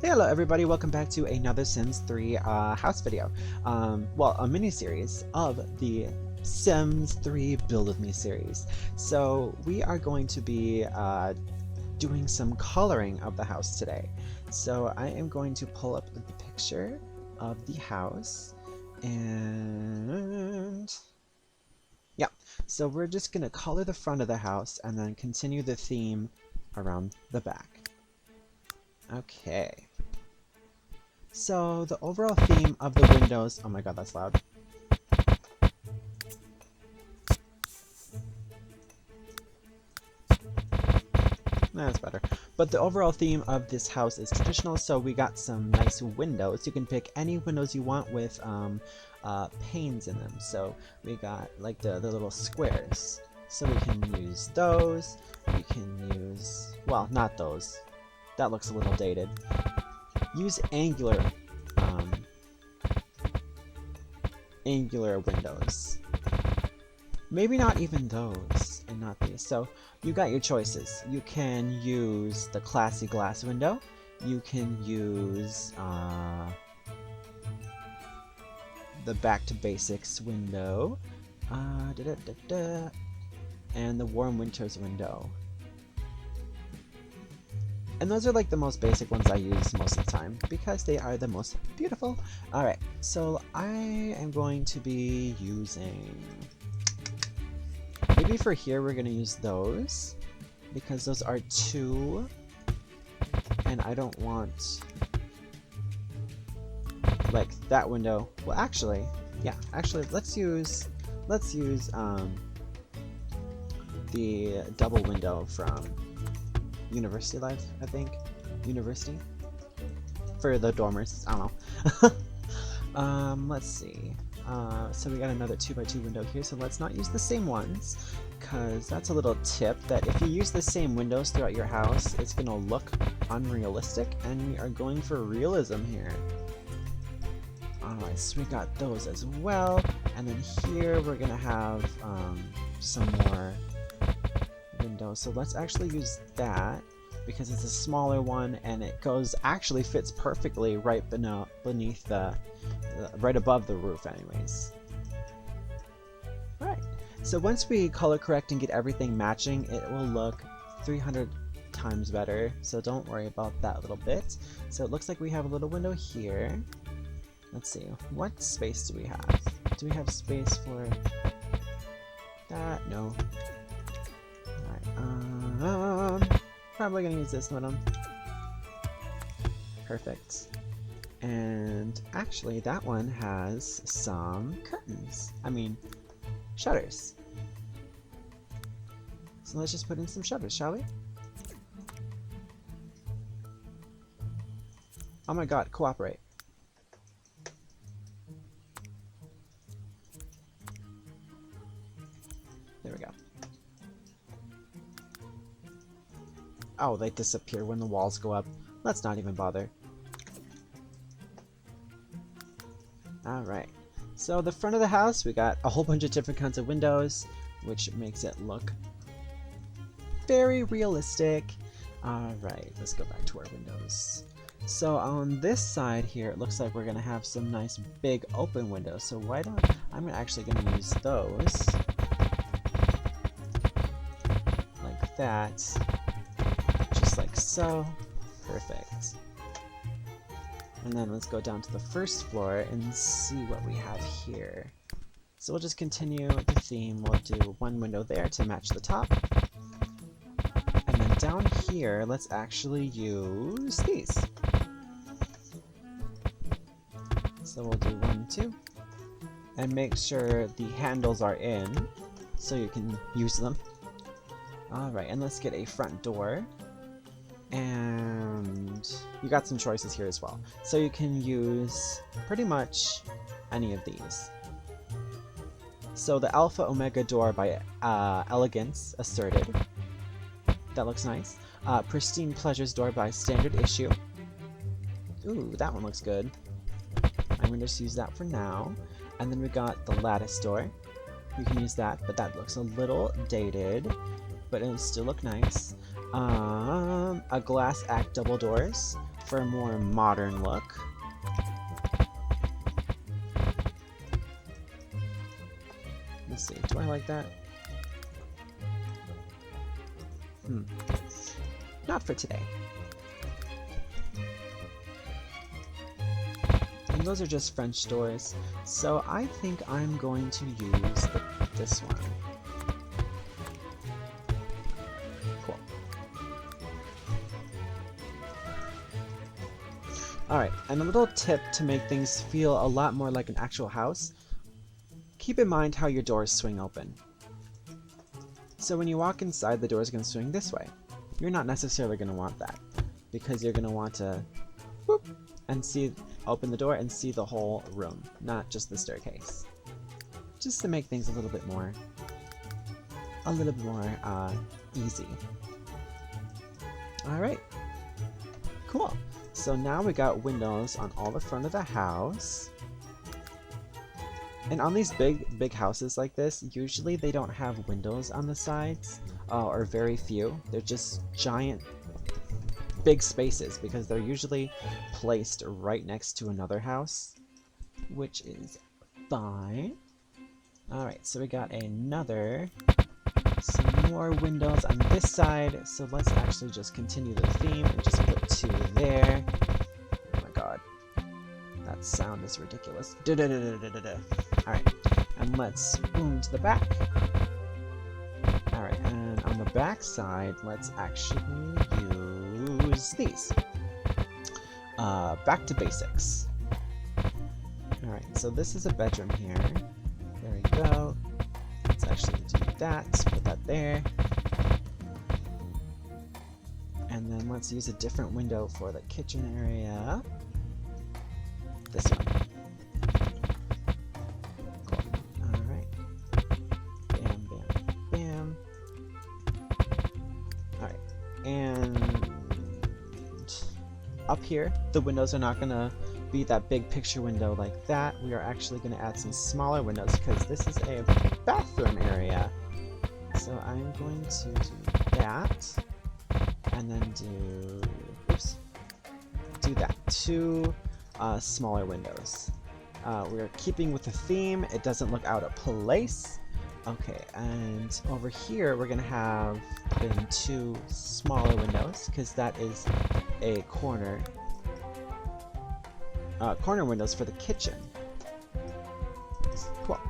Hey, hello everybody, welcome back to another Sims 3 house video. Well, a mini-series of the Sims 3 Build With Me series. So we are going to be doing some coloring of the house today. So I am going to pull up the picture of the house and yeah, so we're just going to color the front of the house and then continue the theme around the back. Okay. So the overall theme of the windows, oh my god, that's loud. That's better. But the overall theme of this house is traditional, so we got some nice windows. You can pick any windows you want with panes in them. So we got like the little squares. So we can use those. We can use, well, not those. That looks a little dated. Use angular windows. Maybe not even those, and not these. So you got your choices. You can use the classy glass window. You can use the back to basics window, and the warm winters window. And those are like the most basic ones I use most of the time because they are the most beautiful. Alright, so I am going to be using... Maybe for here we're going to use those because those are two and I don't want like that window. Well, actually, yeah, actually let's use the double window from University Life, I think. University? For the dormers, I don't know. Let's see. So we got another 2x2 window here, so let's not use the same ones, because that's a little tip that if you use the same windows throughout your house, it's going to look unrealistic, and we are going for realism here. Alright, so we got those as well, and then here we're going to have some more window. So let's actually use that because it's a smaller one and it actually fits perfectly right beneath the right above the roof anyways. Alright, so once we color correct and get everything matching, it will look 300 times better, so don't worry about that little bit. So it looks like we have a little window here. Let's see, what space do we have? Do we have space for that? No. Probably gonna use this one. Perfect. And actually, that one has some curtains. I mean, shutters. So let's just put in some shutters, shall we? Oh my god, cooperate. There we go. Oh, they disappear when the walls go up. Let's not even bother. Alright, so the front of the house, we got a whole bunch of different kinds of windows, which makes it look very realistic. Alright, let's go back to our windows. So on this side here, it looks like we're going to have some nice big open windows. So why don't... I'm actually going to use those. Like that. Like so. Perfect. And then let's go down to the first floor and see what we have here. So we'll just continue the theme. We'll do one window there to match the top. And then down here, let's actually use these. So we'll do 1, 2. And make sure the handles are in so you can use them. Alright, and let's get a front door. And you got some choices here as well. So you can use pretty much any of these. So the Alpha Omega door by Elegance Asserted. That looks nice. Pristine Pleasures door by Standard Issue. Ooh, that one looks good. I'm going to just use that for now. And then we got the Lattice door. You can use that, but that looks a little dated. But it'll still look nice. A Glass Act double doors for a more modern look. Let's see, do I like that? Not for today. And those are just French doors, so I think I'm going to use this one. Cool. Alright, and a little tip to make things feel a lot more like an actual house. Keep in mind how your doors swing open. So when you walk inside, the door is going to swing this way. You're not necessarily going to want that, because you're going to want to whoop, and open the door and see the whole room, not just the staircase. Just to make things a little bit more easy. Alright, cool. So now we got windows on all the front of the house. And on these big houses like this, usually they don't have windows on the sides, or very few. They're just giant, big spaces, because they're usually placed right next to another house, which is fine. Alright, so we got some more windows on this side, so let's actually just continue the theme and just put 2 there. Oh my god. That sound is ridiculous. Alright, and let's boom to the back. Alright, and on the back side, let's actually use these. Back to basics. Alright, so this is a bedroom here. There we go. Let's actually do that, put that there. And then let's use a different window for the kitchen area. This one. Cool. Alright. Bam, bam, bam. Alright. And up here, the windows are not going to be that big picture window like that. We are actually going to add some smaller windows because this is a bathroom area. So I'm going to do that. And then do that. 2 smaller windows. We're keeping with the theme. It doesn't look out of place. Okay, and over here we're gonna have put in 2 smaller windows because that is a corner windows for the kitchen. Cool.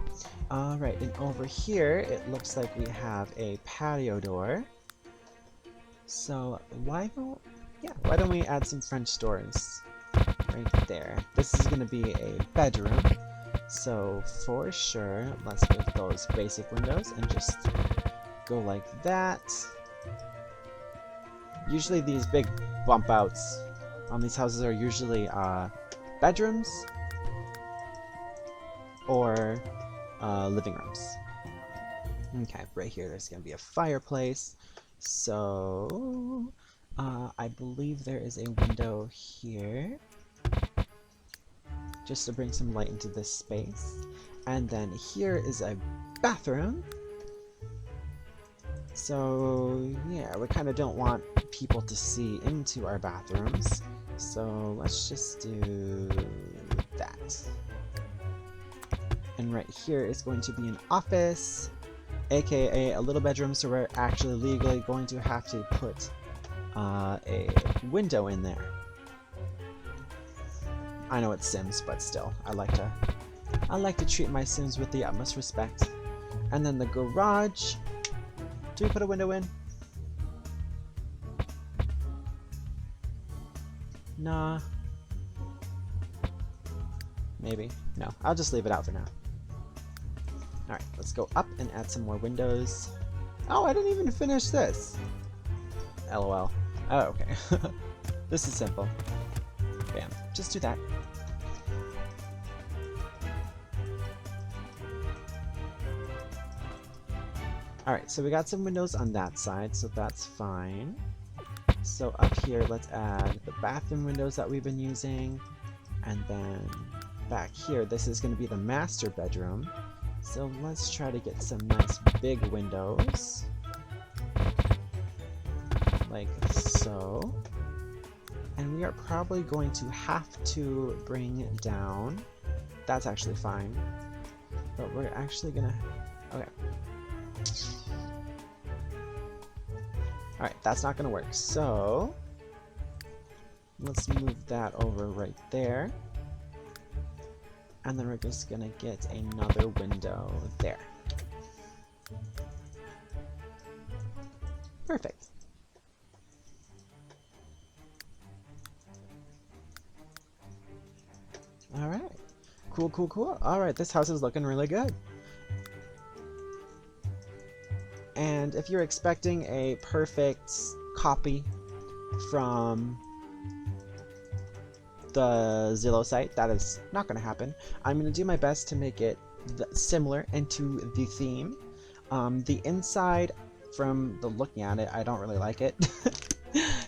Alright, and over here it looks like we have a patio door. So why don't we add some French doors right there? This is going to be a bedroom, so for sure let's get those basic windows and just go like that. Usually these big bump outs on these houses are usually bedrooms or living rooms. Okay, right here there's going to be a fireplace. So, I believe there is a window here, just to bring some light into this space. And then here is a bathroom. So, yeah, we kind of don't want people to see into our bathrooms. So, let's just do that. And right here is going to be an office, aka a little bedroom, so we're actually legally going to have to put a window in there. I know it's Sims, but still, I like to treat my Sims with the utmost respect. And then the garage. Do we put a window in? Nah. Maybe. No, I'll just leave it out for now. Alright, let's go up and add some more windows. Oh, I didn't even finish this! LOL. Oh, okay. This is simple. Bam. Just do that. Alright, so we got some windows on that side, so that's fine. So up here, let's add the bathroom windows that we've been using. And then back here, this is going to be the master bedroom. So let's try to get some nice big windows. Like so. And we are probably going to have to bring down, that's actually fine, but we're actually gonna, okay. Alright, that's not gonna work, so let's move that over right there. And then we're just gonna get another window there. Perfect. Alright. Cool, cool, cool. Alright, this house is looking really good. And if you're expecting a perfect copy from the Zillow site, that is not going to happen. I'm going to do my best to make it similar and to the theme. The inside, from the looking at it, I don't really like it.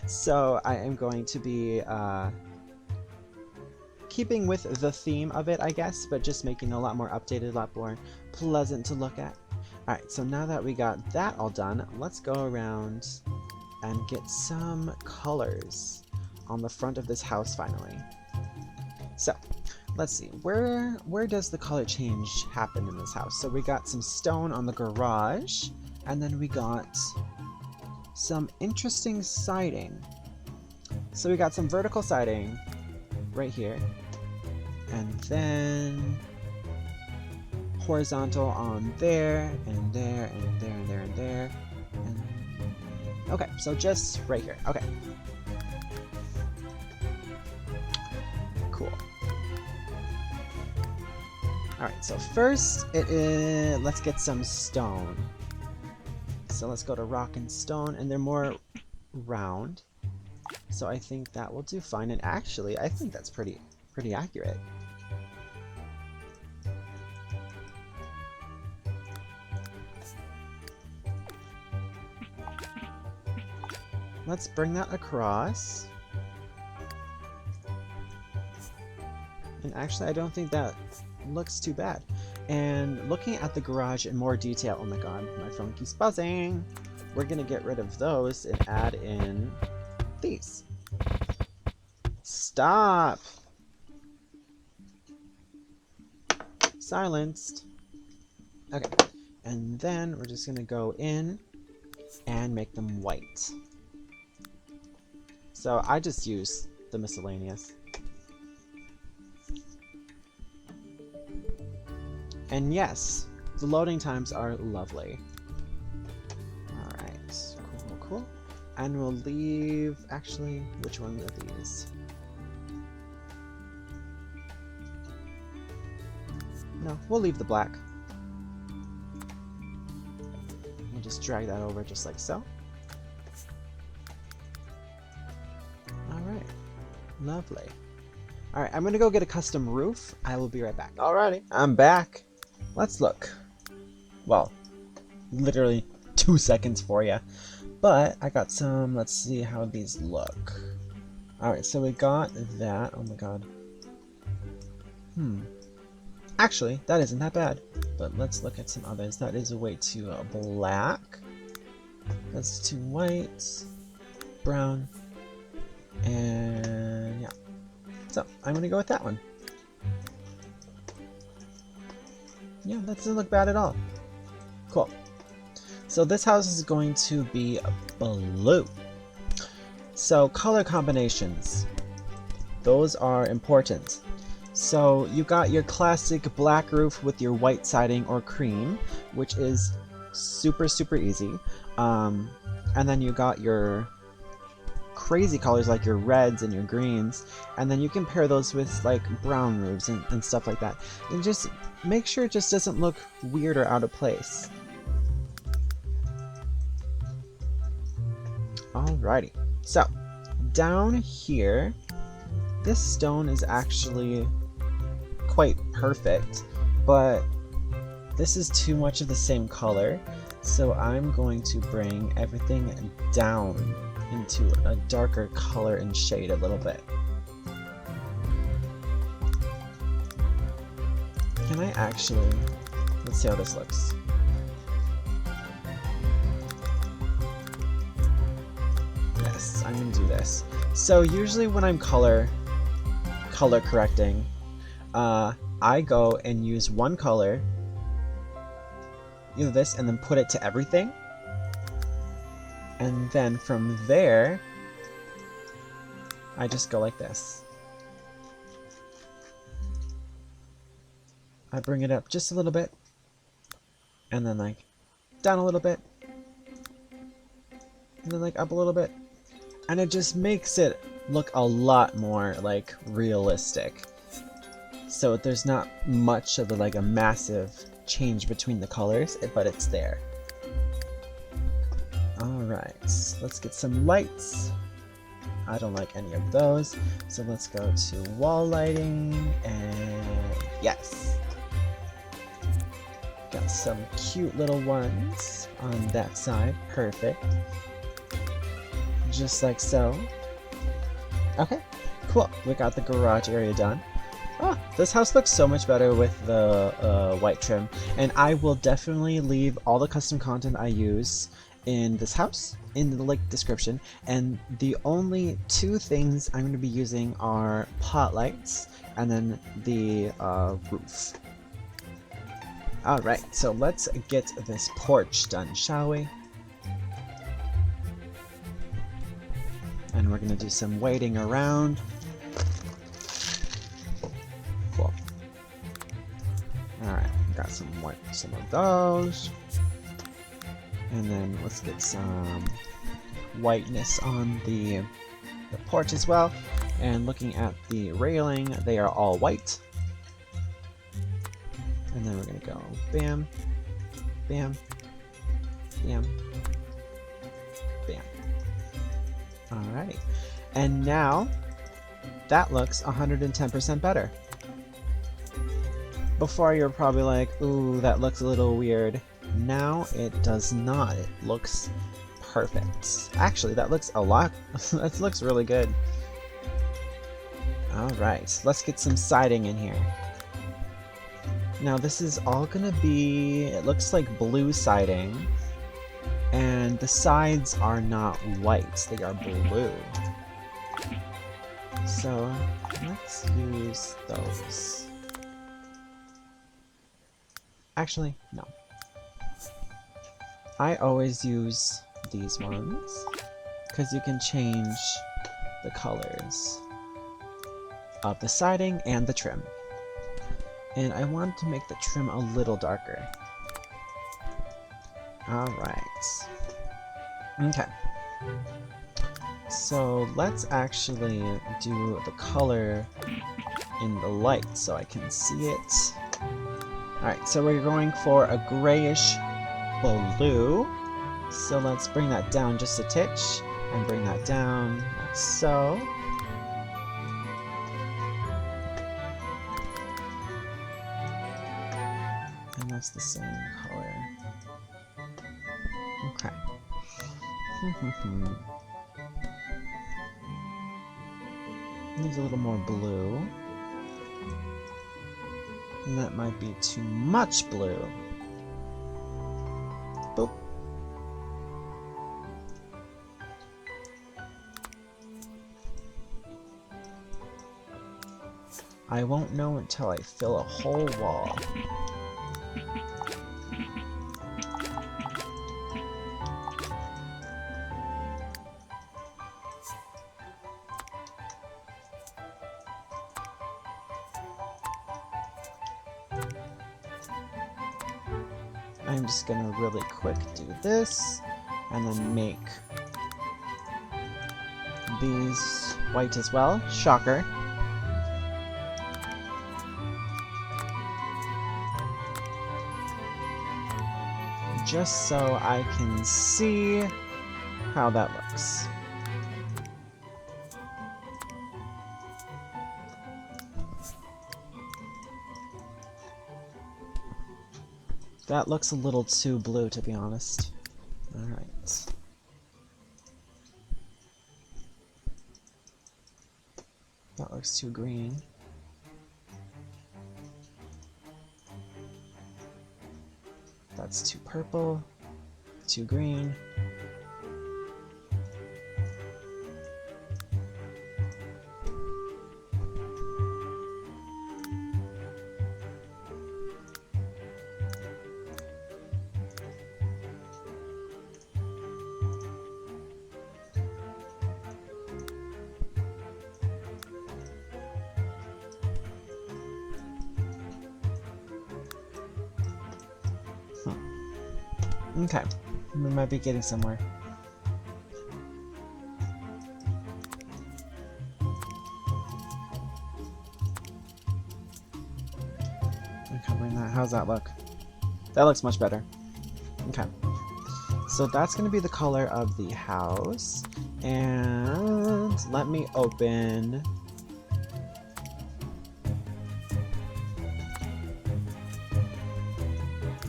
So I am going to be keeping with the theme of it, I guess, but just making it a lot more updated, a lot more pleasant to look at. Alright, so now that we got that all done, let's go around and get some colors on the front of this house finally. So, let's see, where does the color change happen in this house? So we got some stone on the garage, and then we got some interesting siding. So we got some vertical siding right here, and then horizontal on there, and there, and there, and there, and there. And okay, so just right here. Okay. Cool. Alright, so first let's get some stone. So let's go to rock and stone, and they're more round. So I think that will do fine, and actually, I think that's pretty accurate. Let's bring that across. And actually, I don't think that looks too bad. And looking at the garage in more detail, oh my god, my phone keeps buzzing. We're gonna get rid of those and add in these. Stop! Silenced. Okay, and then we're just gonna go in and make them white. So I just use the miscellaneous. And yes, the loading times are lovely. Alright, cool, cool. And we'll leave, actually, which one are these? No, we'll leave the black. We'll just drag that over just like so. Alright, lovely. Alright, I'm gonna go get a custom roof. I will be right back. Alrighty, I'm back. Let's look. Well, literally 2 seconds for you. But I got some, let's see how these look. Alright, so we got that. Oh my god. Actually, that isn't that bad. But let's look at some others. That is a way to black. That's to white, brown, and yeah. So I'm gonna go with that one. Yeah, that doesn't look bad at all. Cool. So this house is going to be blue. So color combinations, those are important. So you got your classic black roof with your white siding or cream, which is super easy. And then you got your crazy colors like your reds and your greens, and then you can pair those with like brown roofs and stuff like that. And just make sure it just doesn't look weird or out of place. Alrighty, so down here, this stone is actually quite perfect, but this is too much of the same color, so I'm going to bring everything down into a darker color and shade a little bit. Can I actually, let's see how this looks. Yes, I'm gonna do this. So usually when I'm color correcting, I go and use one color, either this, and then put it to everything. And then from there, I just go like this. I bring it up just a little bit, and then like down a little bit, and then like up a little bit, and it just makes it look a lot more like realistic. So there's not much of a massive change between the colors, but it's there. Alright, let's get some lights. I don't like any of those, so let's go to wall lighting, and yes! Got some cute little ones on that side, perfect. Just like so. Okay, cool, we got the garage area done. Oh, this house looks so much better with the white trim, and I will definitely leave all the custom content I use in this house in the link description, and the only two things I'm going to be using are pot lights and then the roof. Alright, so let's get this porch done, shall we? And we're going to do some waiting around. Cool. Alright, got some of those. And then let's get some whiteness on the porch as well. And looking at the railing, they are all white. And then we're gonna go bam, bam, bam, bam. Alrighty. And now that looks 110% better. Before you're probably like, ooh, that looks a little weird. Now it does not. It looks perfect. Actually, that looks a lot. That looks really good. Alright, let's get some siding in here. Now this is all gonna be, it looks like blue siding, and the sides are not white, they are blue. So let's use those. Actually, no. I always use these ones, because you can change the colors of the siding and the trim. And I want to make the trim a little darker. Alright. Okay. So let's actually do the color in the light so I can see it. Alright, so we're going for a grayish blue. So let's bring that down just a titch, and bring that down like so. And that's the same color. Okay. Needs a little more blue. And that might be too much blue. Boop. I won't know until I fill a whole wall. I'm just gonna really quick do this, and then make these white as well. Shocker. Just so I can see how that looks. That looks a little too blue, to be honest. Alright. That looks too green. That's too purple, too green. Okay, we might be getting somewhere. Covering that. How's that look? That looks much better. Okay. So that's going to be the color of the house. And let me open...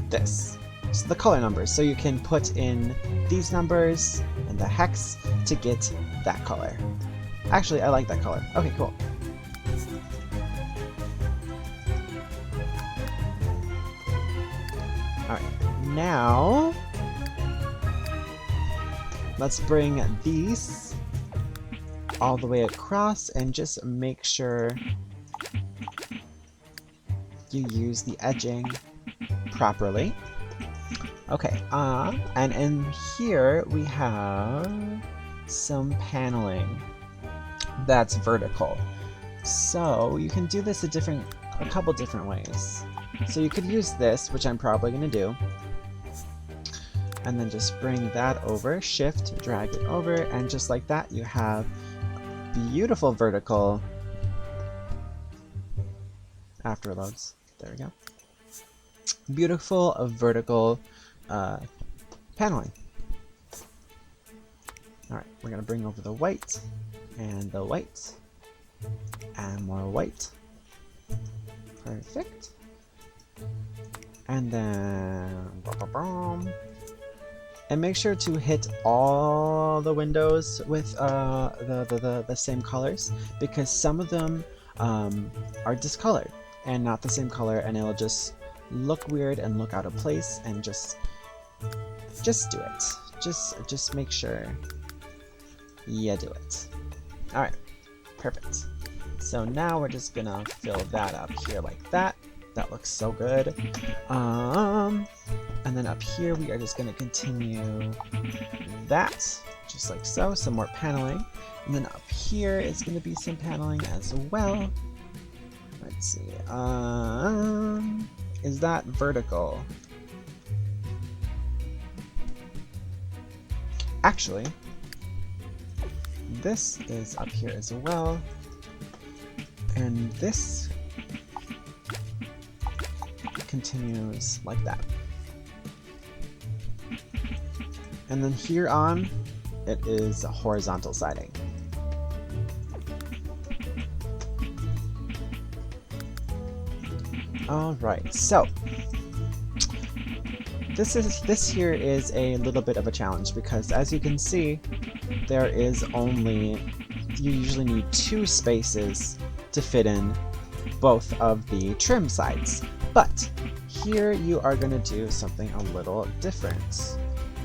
this. So the color numbers. So you can put in these numbers and the hex to get that color. Actually, I like that color. Okay, cool. Alright, now let's bring these all the way across and just make sure you use the edging properly. Okay, and in here we have some paneling that's vertical. So you can do this a couple different ways. So you could use this, which I'm probably going to do, and then just bring that over, shift, drag it over, and just like that you have beautiful vertical after it loads. There we go. Beautiful vertical paneling. Alright, we're going to bring over the white, and the white, and more white. Perfect. And then... and make sure to hit all the windows with the same colors, because some of them are discolored and not the same color, and it'll just look weird and look out of place, and just do it. Just make sure you do it. Alright, perfect. So now we're just gonna fill that up here like that. That looks so good. And then up here we are just gonna continue that, just like so, some more paneling. And then up here is gonna be some paneling as well. Let's see, is that vertical? Actually, this is up here as well, and this continues like that. And then here on, it is horizontal siding. Alright, so this here is a little bit of a challenge, because as you can see, there is only, you usually need 2 spaces to fit in both of the trim sides. But here you are going to do something a little different.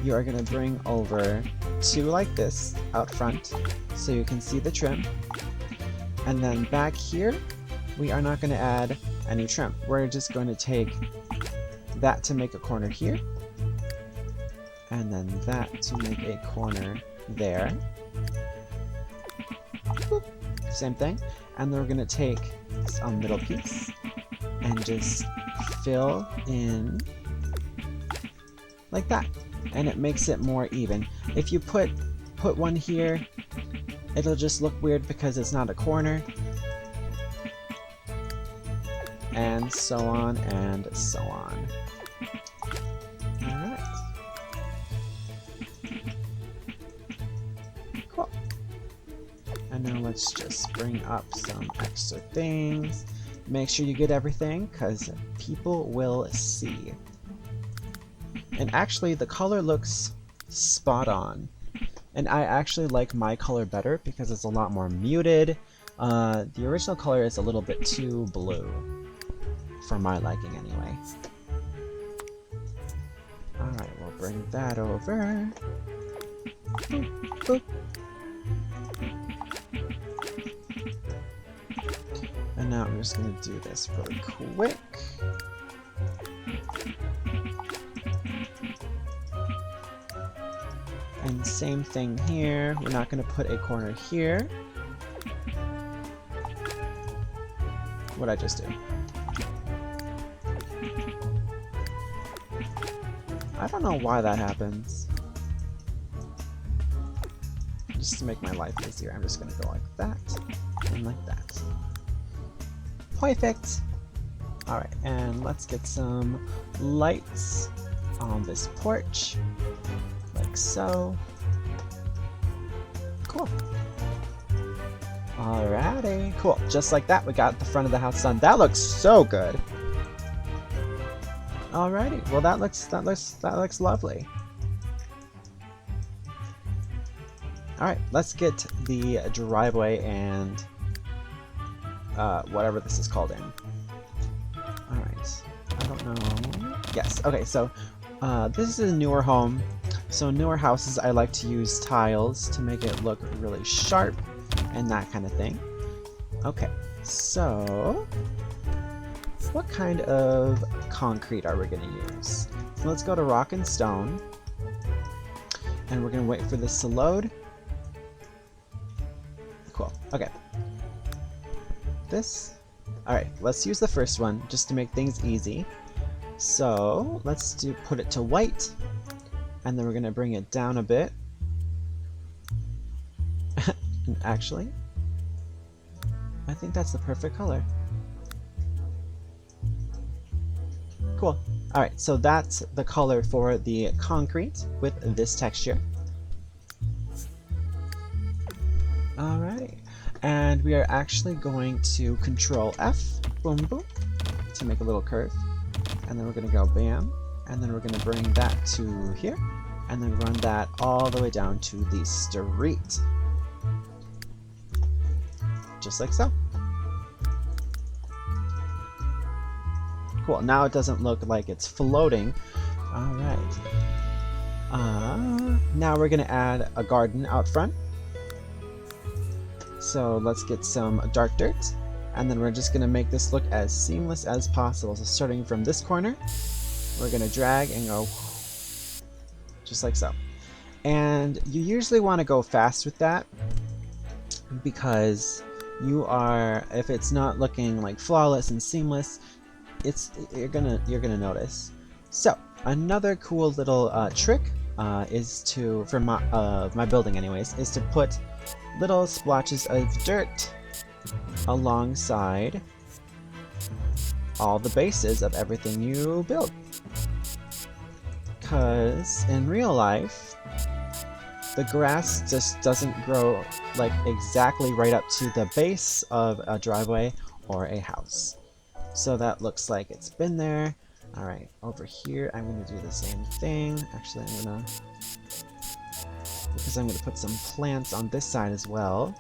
You are going to bring over 2 like this out front so you can see the trim. And then back here, we are not going to add any trim. We're just going to take that to make a corner here, and then that to make a corner there. Boop. Same thing. And then we're going to take a middle piece and just fill in like that, and it makes it more even. If you put one here, it'll just look weird because it's not a corner, and so on and so on. Alright. Cool. And now let's just bring up some extra things. Make sure you get everything, because people will see. And actually, the color looks spot on. And I actually like my color better because it's a lot more muted. The original color is a little bit too blue, for my liking anyway. Alright, we'll bring that over. Boop, boop. And now I'm just going to do this really quick. And same thing here. We're not going to put a corner here. What'd I just do? I don't know why that happens. Just to make my life easier, I'm just gonna go like that and like that. Perfect! Alright, and let's get some lights on this porch. Like so. Cool. Alrighty, cool. Just like that, we got the front of the house done. That looks so good. Alrighty, well that looks lovely. Alright, let's get the driveway and whatever this is called in. Alright, I don't know. Yes, okay, so this is a newer home. So newer houses, I like to use tiles to make it look really sharp and that kind of thing. Okay, so what kind of concrete are we going to use? So let's go to rock and stone. And we're going to wait for this to load. Cool. Okay. This. Alright, let's use the first one just to make things easy. So let's put it to white. And then we're going to bring it down a bit. Actually, I think that's the perfect color. Cool. Alright, so that's the color for the concrete with this texture. Alrighty. And we are actually going to Control F, boom boom, to make a little curve. And then we're going to go bam, and then we're going to bring that to here, and then run that all the way down to the street. Just like so. Cool, now it doesn't look like it's floating. Alright. Now we're going to add a garden out front. So let's get some dark dirt. And then we're just going to make this look as seamless as possible. So starting from this corner, we're going to drag and go just like so. And you usually want to go fast with that because if it's not looking like flawless and seamless, you're gonna notice. So another cool little trick is to, for my building anyways, is to put little splotches of dirt alongside all the bases of everything you build. Because in real life, the grass just doesn't grow like exactly right up to the base of a driveway or a house. So that looks like it's been there. Alright, over here I'm going to do the same thing. Actually, because I'm going to put some plants on this side as well.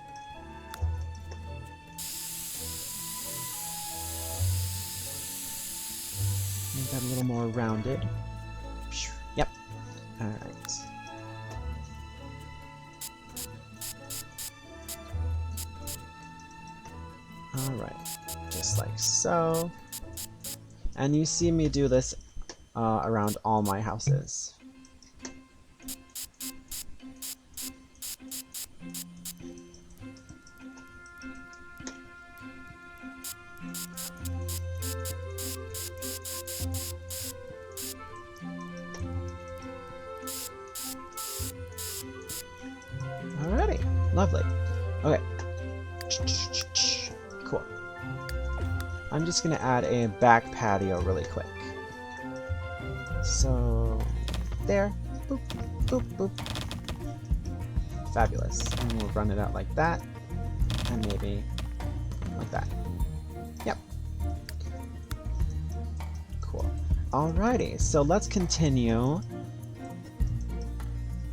Make that a little more rounded. Yep. Alright. Alright, just like so. And you see me do this around all my houses. Alrighty, lovely. Okay. Cool. I'm just gonna add a back patio really quick. So there. Boop, boop, boop. Fabulous. And we'll run it out like that. And maybe like that. Yep. Cool. Alrighty, so let's continue.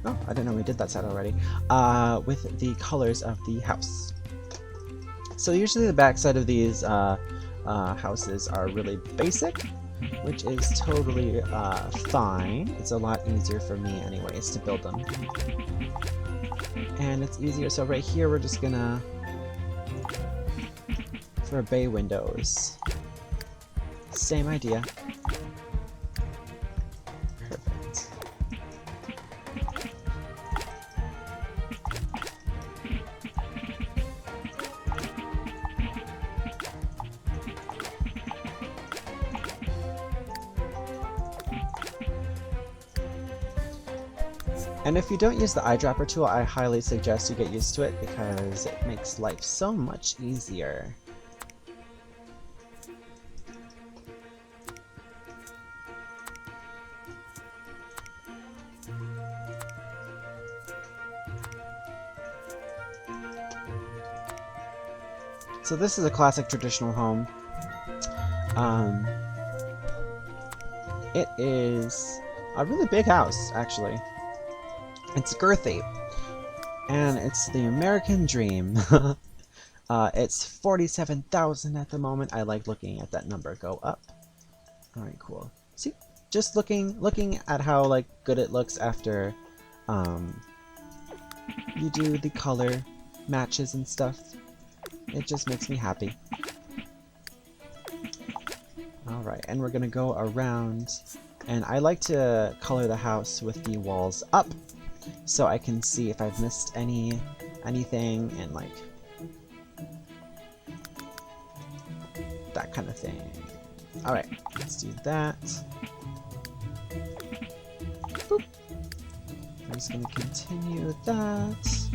Oh, I didn't know we did that side already. With the colors of the house. So usually the backside of these houses are really basic, which is totally fine. It's a lot easier for me anyways to build them. And it's easier, so right here we're just gonna, for bay windows, same idea. Perfect. And if you don't use the eyedropper tool, I highly suggest you get used to it because it makes life so much easier. So this is a classic traditional home. It is a really big house, actually. It's girthy, and it's the American dream. It's 47,000 at the moment. I like looking at that number go up. All right, cool. See, just looking at how like good it looks after you do the color matches and stuff. It just makes me happy. Alright, and we're gonna go around, and I like to color the house with the walls up, so I can see if I've missed anything, and like, that kind of thing. Alright, let's do that. Boop. I'm just gonna continue that,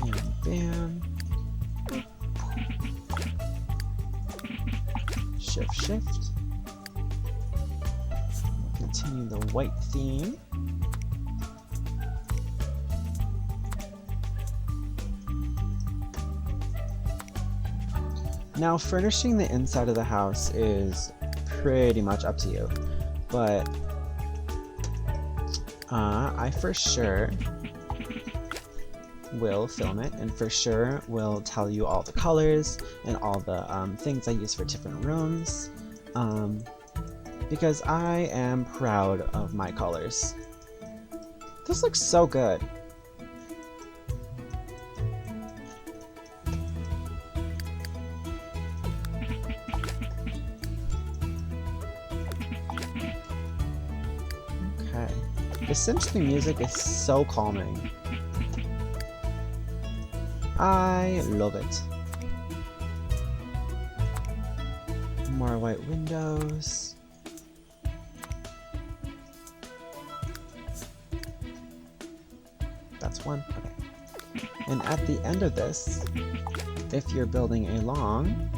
and bam. Shift. We'll continue the white theme. Now, furnishing the inside of the house is pretty much up to you, but I for sure will film it, and for sure will tell you all the colors and all the things I use for different rooms, because I am proud of my colors. This looks so good. Okay, the symphony music is so calming. I love it. More white windows. That's one. Okay. And at the end of this, if you're building along,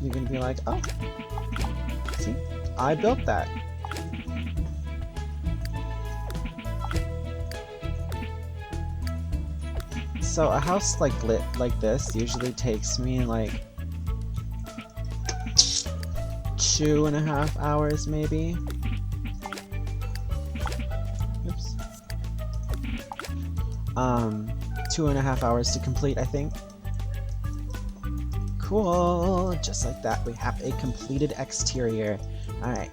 you're gonna be like, oh, see, I built that. So a house like this usually takes me like 2.5 hours maybe. Oops. 2.5 hours to complete, I think. Cool, just like that we have a completed exterior. Alright.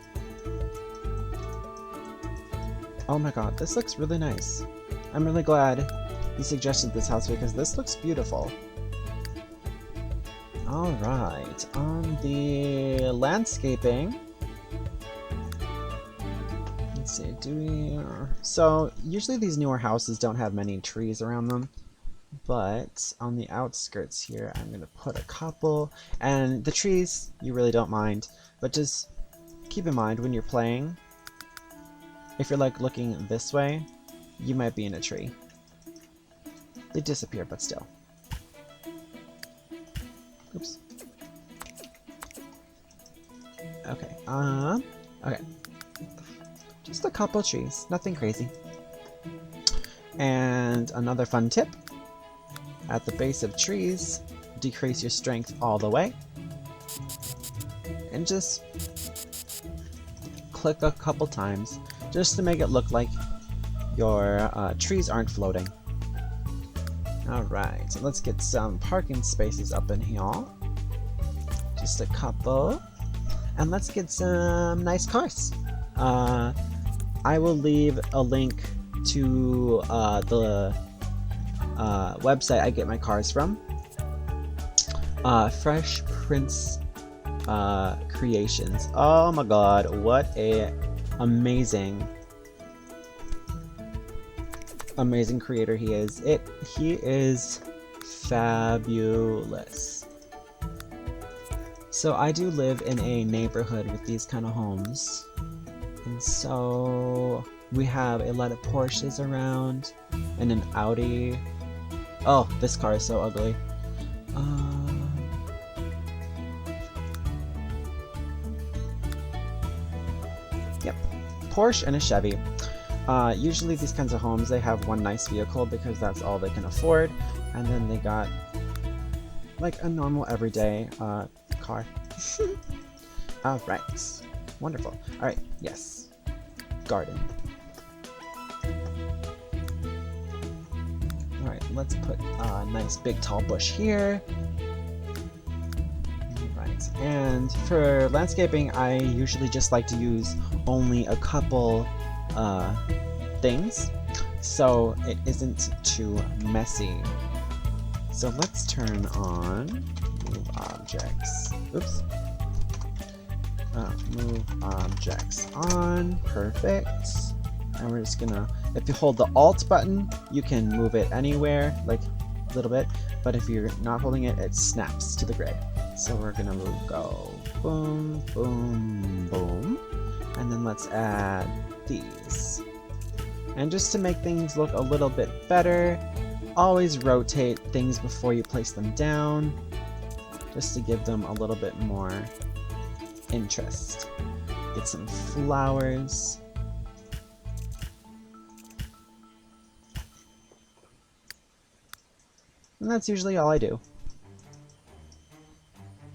Oh my god, this looks really nice. I'm really glad he suggested this house because this looks beautiful. Alright, on the landscaping, let's see, do we... So, usually these newer houses don't have many trees around them, but on the outskirts here I'm going to put a couple, and the trees you really don't mind, but just keep in mind when you're playing, if you're like looking this way, you might be in a tree. They disappear, but still. Oops. Okay, okay. Just a couple trees, nothing crazy. And another fun tip, at the base of trees, decrease your strength all the way. And just click a couple times, just to make it look like your trees aren't floating. Alright, so let's get some parking spaces up in here. Just a couple. And let's get some nice cars. I will leave a link to the website I get my cars from. Fresh Prince Creations. Oh my god, what a amazing creator he is. He is fabulous. So I do live in a neighborhood with these kind of homes, And so we have a lot of Porsches around and an Audi. Oh, this car is so ugly. Yep, Porsche and a Chevy. Usually these kinds of homes, they have one nice vehicle because that's all they can afford, and then they got like a normal everyday car. Alright, wonderful. Alright, yes. Garden. Alright, let's put a nice big tall bush here. Right, and for landscaping, I usually just like to use only a couple things, so it isn't too messy. So let's turn on move objects. Oops. Move objects on. Perfect. And we're just gonna, if you hold the Alt button, you can move it anywhere, like a little bit, but if you're not holding it, it snaps to the grid. So we're gonna go boom, boom, boom, and then let's add these. And just to make things look a little bit better, always rotate things before you place them down, just to give them a little bit more interest. Get some flowers. And that's usually all I do.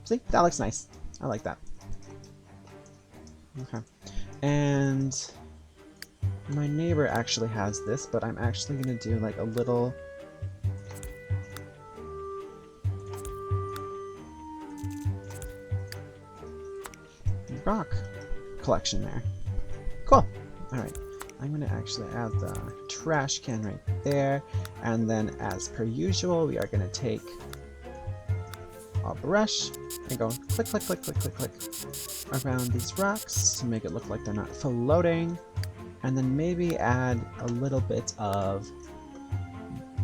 See? That looks nice. I like that. Okay. And my neighbor actually has this, but I'm actually going to do like a little rock collection there. Cool. Alright. I'm going to actually add the trash can right there. And then as per usual, we are going to take our brush and go click, click, click, click, click, click around these rocks to make it look like they're not floating. And then maybe add a little bit of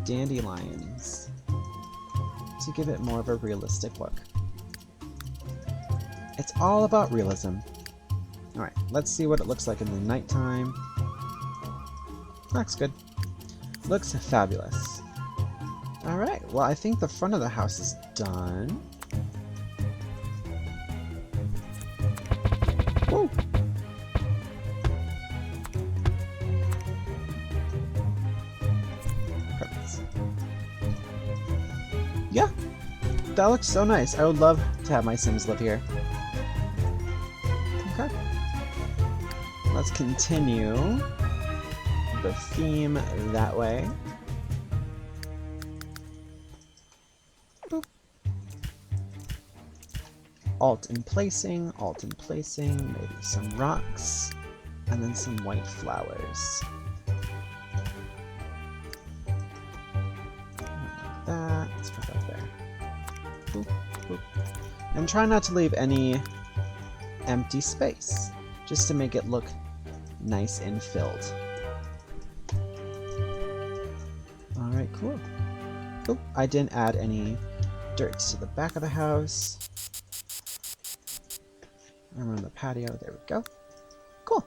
dandelions to give it more of a realistic look. It's all about realism. Alright, let's see what it looks like in the nighttime. Looks good. Looks fabulous. Alright, well I think the front of the house is done. Woo! Perfect. Yeah, that looks so nice. I would love to have my Sims live here. Okay. Let's continue the theme that way. Boop. Alt in placing, maybe some rocks, and then some white flowers. Like that. Let's put that there. Boop, boop. And try not to leave any empty space, just to make it look nice and filled. Alright, cool. Oh, I didn't add any dirt to the back of the house. Around the patio, there we go. Cool.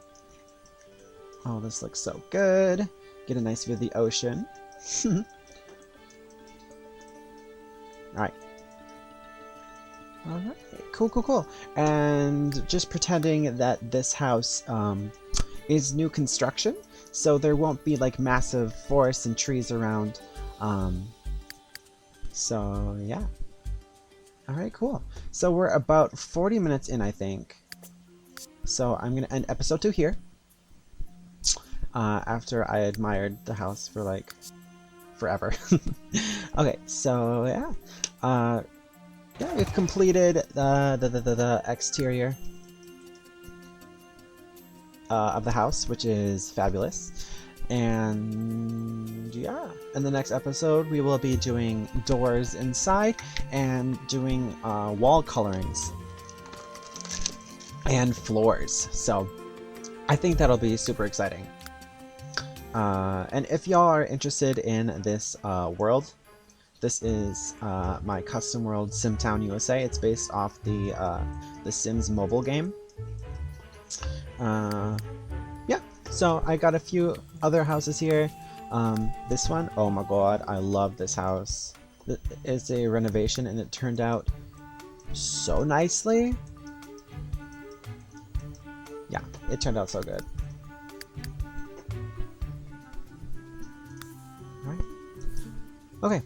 Oh, this looks so good. Get a nice view of the ocean. Alright. Alright, cool, cool, cool. And just pretending that this house is new construction, so there won't be like massive forests and trees around. So yeah. Alright, cool. So we're about 40 minutes in, I think. So I'm gonna end episode 2 here. After I admired the house for like forever. Okay, so yeah. Yeah, we've completed the exterior of the house, which is fabulous. And yeah, in the next episode we will be doing doors inside and doing wall colorings and floors. So I think that'll be super exciting. And if y'all are interested in this world, this is my custom world, SimTown USA. It's based off the Sims mobile game. So I got a few other houses here. This one, oh my god, I love this house. It's a renovation and it turned out so nicely. Yeah, it turned out so good. Alright. Okay,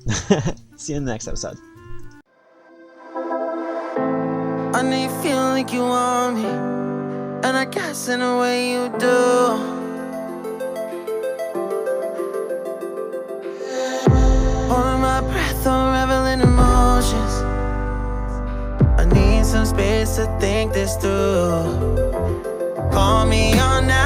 see you in the next episode. I know you feel like you want me, and I guess in a way you do. Holding my breath, unraveling emotions. I need some space to think this through. Call me on that.